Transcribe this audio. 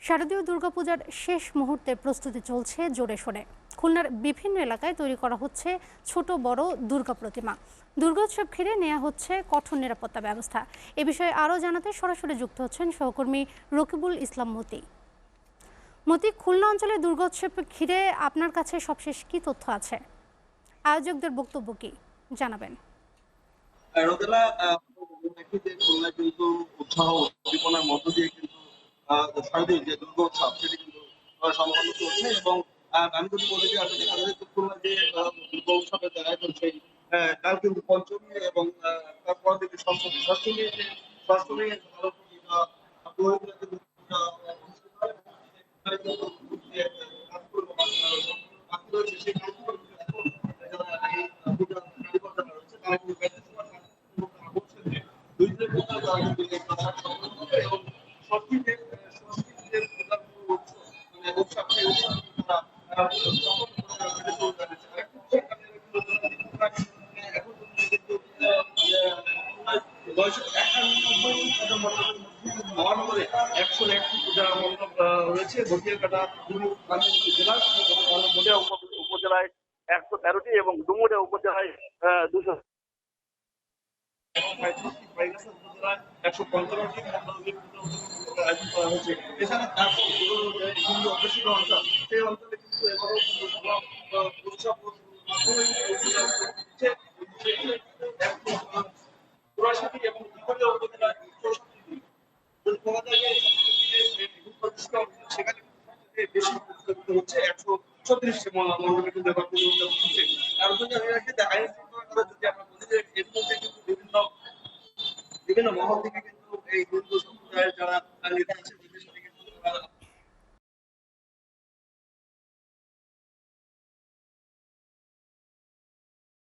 শারদীয় দুর্গাপূজার শেষ মুহূর্তে প্রস্তুতি চলছে জোরে সোরে। খুলনার বিভিন্ন এলাকায় তৈরি করা হচ্ছে ছোট বড় দুর্গা প্রতিমা। দুর্গোৎসব ঘিরে নেওয়া হচ্ছে কঠোর নিরাপত্তা ব্যবস্থা। এ বিষয়ে আরও জানাতে সরাসরি যুক্ত হচ্ছেন সহকর্মী রকিবুল ইসলাম মতি। খুলনা অঞ্চলে দুর্গোৎসব ঘিরে আপনার কাছে সবশেষ কি তথ্য আছে? আয়োজকদের বক্তব্য কি জানাবেন? কিন্তু উৎসাহ উদ্দীপনার মধ্য দিয়ে কিন্তু শারদীয় যে দুর্গোৎসব সেটি কিন্তু সম্পন্ন চলছে। এবং আমি যদি বলি যে আসলে দেখা যাচ্ছে খুলনা যে দুর্গোৎসবের জায়গায় চলছে কাল কিন্তু পঞ্চমী এবং তারপর থেকে ষষ্ঠমী ষষ্ঠমী যে ষষ্ঠমী ভালো অনুষ্ঠিত হয় সেখানে কিন্তু যে কাজগুলো বাকি রয়েছে সেই কাজগুলো যারা এই পূজা কারিগর যারা রয়েছে তারা কিন্তু এবং সংস্কৃতির সংস্কৃতির প্রধান উৎসব মানে উৎসব সেই উৎসব মহানগরে 101টি পূজা মণ্ডপ রয়েছে। ঘটিয়াকাটা জেলার উপজেলায় 113টি এবং ডুমুরিয়া উপজেলায় 200 উপজেলায় 115টি আয়োজন করা হয়েছে। এছাড়া হিন্দু অধ্যুষিত অঞ্চল সেই অঞ্চলে কিন্তু এবারও উৎসব চুরাশিটি এবং ত্রিপুরা উপজেলায় 64টি বলা যায় সেখানে বেশি হচ্ছে 136টি মণ্ডপে কিন্তু এবার পুজো উদযাপন হচ্ছে। আর যদি আমি রাখি আইন শৃঙ্খলা যদি আমরা বলি যে এর মধ্যে কিন্তু বিভিন্ন মহল থেকে